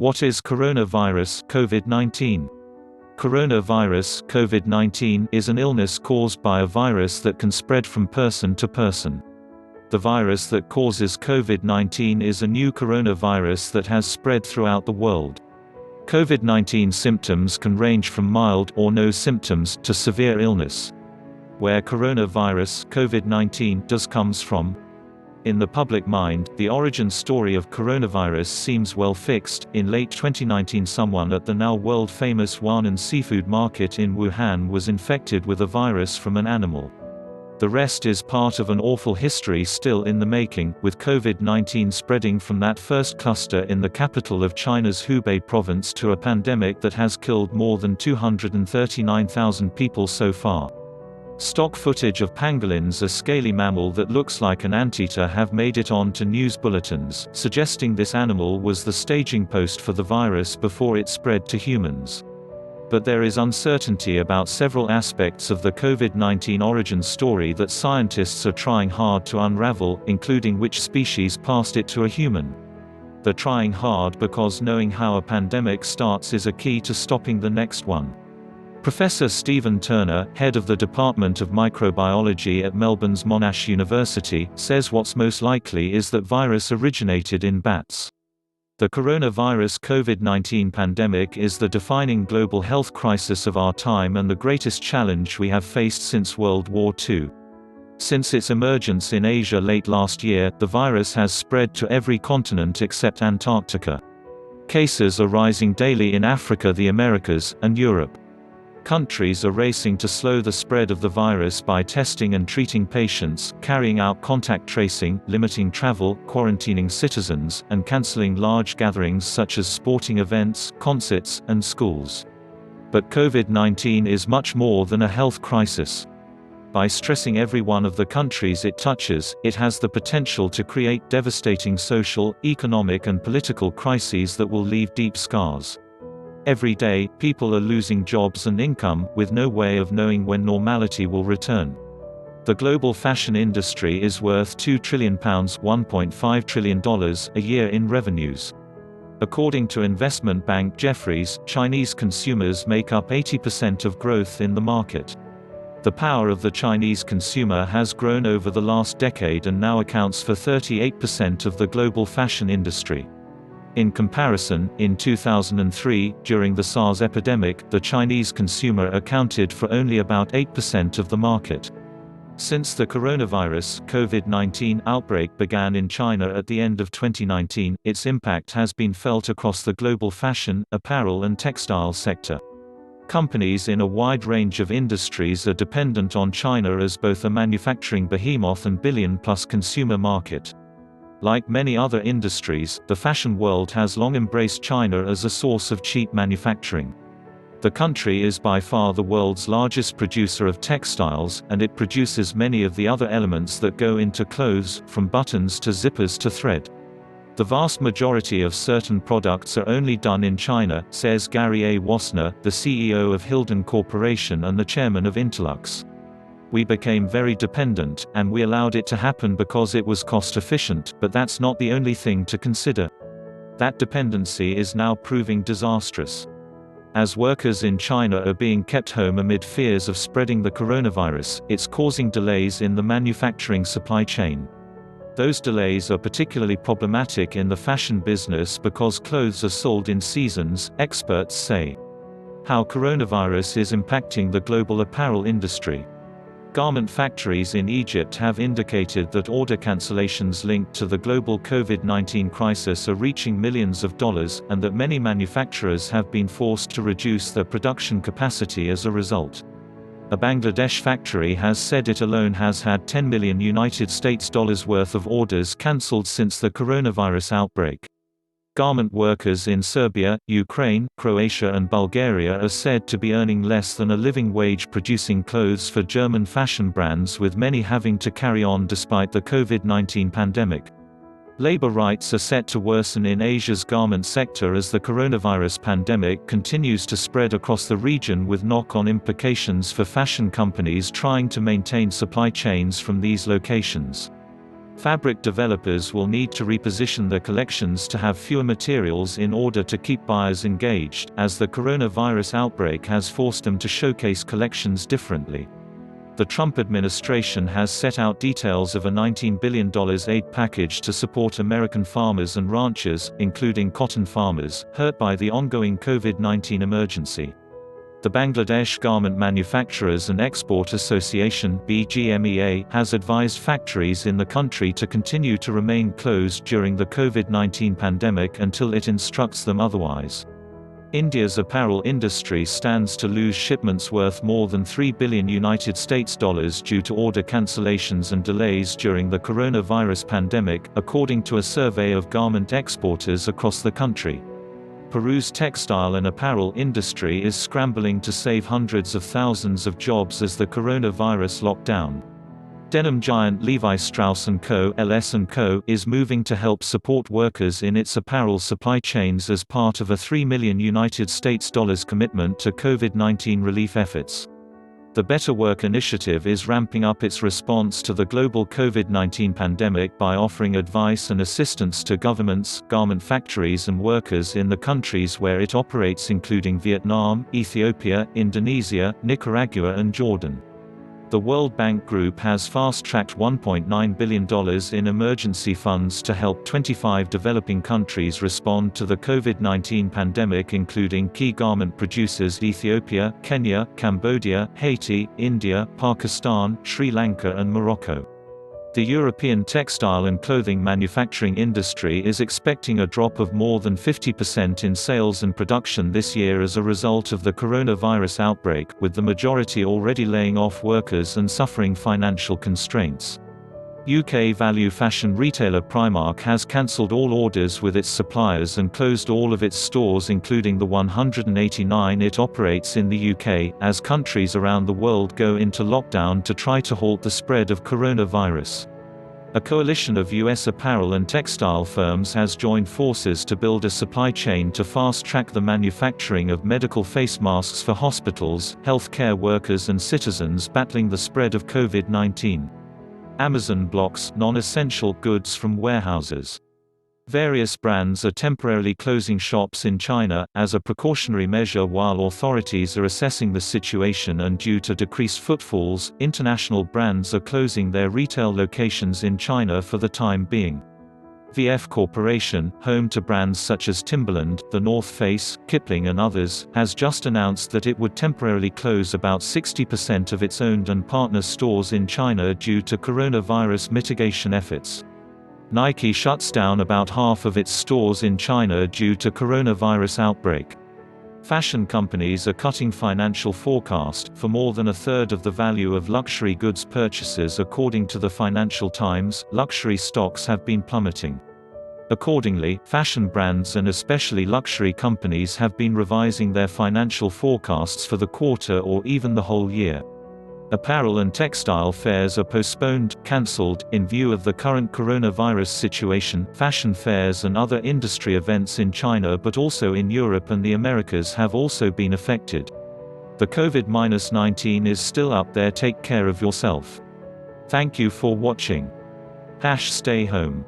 What is coronavirus (COVID-19)? Coronavirus (COVID-19) is an illness caused by a virus that can spread from person to person. The virus that causes COVID-19 is a new coronavirus that has spread throughout the world. COVID-19 symptoms can range from mild or no symptoms to severe illness. Where coronavirus (COVID-19) comes from? In the public mind, the origin story of coronavirus seems well fixed. In late 2019, someone at the now world-famous Huanan seafood market in Wuhan was infected with a virus from an animal. The rest is part of an awful history still in the making, with COVID-19 spreading from that first cluster in the capital of China's Hubei province to a pandemic that has killed more than 239,000 people so far. Stock footage of pangolins, a scaly mammal that looks like an anteater, have made it on to news bulletins, suggesting this animal was the staging post for the virus before it spread to humans. But there is uncertainty about several aspects of the COVID-19 origin story that scientists are trying hard to unravel, including which species passed it to a human. They're trying hard because knowing how a pandemic starts is a key to stopping the next one. Professor Stephen Turner, head of the Department of Microbiology at Melbourne's Monash University, says what's most likely is that virus originated in bats. The coronavirus COVID-19 pandemic is the defining global health crisis of our time and the greatest challenge we have faced since World War II. Since its emergence in Asia late last year, the virus has spread to every continent except Antarctica. Cases are rising daily in Africa, the Americas, and Europe. Countries are racing to slow the spread of the virus by testing and treating patients, carrying out contact tracing, limiting travel, quarantining citizens, and cancelling large gatherings such as sporting events, concerts, and schools. But COVID-19 is much more than a health crisis. By stressing every one of the countries it touches, it has the potential to create devastating social, economic, and political crises that will leave deep scars. Every day, people are losing jobs and income, with no way of knowing when normality will return. The global fashion industry is worth £2 trillion ($1.5 trillion) a year in revenues. According to investment bank Jefferies, Chinese consumers make up 80% of growth in the market. The power of the Chinese consumer has grown over the last decade and now accounts for 38% of the global fashion industry. In comparison, in 2003, during the SARS epidemic, the Chinese consumer accounted for only about 8% of the market. Since the coronavirus COVID-19 outbreak began in China at the end of 2019, its impact has been felt across the global fashion, apparel and textile sector. Companies in a wide range of industries are dependent on China as both a manufacturing behemoth and billion-plus consumer market. Like many other industries, the fashion world has long embraced China as a source of cheap manufacturing. The country is by far the world's largest producer of textiles, and it produces many of the other elements that go into clothes, from buttons to zippers to thread. The vast majority of certain products are only done in China, says Gary A. Wasner, the CEO of Hilden Corporation and the chairman of Interlux. We became very dependent, and we allowed it to happen because it was cost-efficient, but that's not the only thing to consider. That dependency is now proving disastrous. As workers in China are being kept home amid fears of spreading the coronavirus, it's causing delays in the manufacturing supply chain. Those delays are particularly problematic in the fashion business because clothes are sold in seasons, experts say. How coronavirus is impacting the global apparel industry. Garment factories in Egypt have indicated that order cancellations linked to the global COVID-19 crisis are reaching millions of dollars, and that many manufacturers have been forced to reduce their production capacity as a result. A Bangladesh factory has said it alone has had $10 million worth of orders cancelled since the coronavirus outbreak. Garment workers in Serbia, Ukraine, Croatia and Bulgaria are said to be earning less than a living wage producing clothes for German fashion brands, with many having to carry on despite the COVID-19 pandemic. Labor rights are set to worsen in Asia's garment sector as the coronavirus pandemic continues to spread across the region, with knock-on implications for fashion companies trying to maintain supply chains from these locations. Fabric developers will need to reposition their collections to have fewer materials in order to keep buyers engaged, as the coronavirus outbreak has forced them to showcase collections differently. The Trump administration has set out details of a $19 billion aid package to support American farmers and ranchers, including cotton farmers, hurt by the ongoing COVID-19 emergency. The Bangladesh Garment Manufacturers and Export Association (BGMEA) has advised factories in the country to continue to remain closed during the COVID-19 pandemic until it instructs them otherwise. India's apparel industry stands to lose shipments worth more than $3 billion due to order cancellations and delays during the coronavirus pandemic, according to a survey of garment exporters across the country. Peru's textile and apparel industry is scrambling to save hundreds of thousands of jobs as the coronavirus lockdown. Denim giant Levi Strauss & Co. (LS&Co.) is moving to help support workers in its apparel supply chains as part of a $3 million commitment to COVID-19 relief efforts. The Better Work initiative is ramping up its response to the global COVID-19 pandemic by offering advice and assistance to governments, garment factories and workers in the countries where it operates, including Vietnam, Ethiopia, Indonesia, Nicaragua and Jordan. The World Bank Group has fast-tracked $1.9 billion in emergency funds to help 25 developing countries respond to the COVID-19 pandemic, including key garment producers Ethiopia, Kenya, Cambodia, Haiti, India, Pakistan, Sri Lanka and Morocco. The European textile and clothing manufacturing industry is expecting a drop of more than 50% in sales and production this year as a result of the coronavirus outbreak, with the majority already laying off workers and suffering financial constraints. UK value fashion retailer Primark has cancelled all orders with its suppliers and closed all of its stores, including the 189 it operates in the UK, as countries around the world go into lockdown to try to halt the spread of coronavirus. A coalition of US apparel and textile firms has joined forces to build a supply chain to fast-track the manufacturing of medical face masks for hospitals, healthcare workers and citizens battling the spread of COVID-19. Amazon blocks non-essential goods from warehouses. Various brands are temporarily closing shops in China, as a precautionary measure while authorities are assessing the situation, and due to decreased footfalls, international brands are closing their retail locations in China for the time being. VF Corporation, home to brands such as Timberland, The North Face, Kipling and others, has just announced that it would temporarily close about 60% of its owned and partner stores in China due to coronavirus mitigation efforts. Nike shuts down about half of its stores in China due to coronavirus outbreak. Fashion companies are cutting financial forecast for more than a third of the value of luxury goods purchases, according to the Financial Times. Luxury stocks have been plummeting. Accordingly, fashion brands and especially luxury companies have been revising their financial forecasts for the quarter or even the whole year. Apparel and textile fairs are postponed, cancelled, in view of the current coronavirus situation. Fashion fairs and other industry events in China but also in Europe and the Americas have also been affected. The COVID-19 is still up there. Take care of yourself. Thank you for watching. #stay home.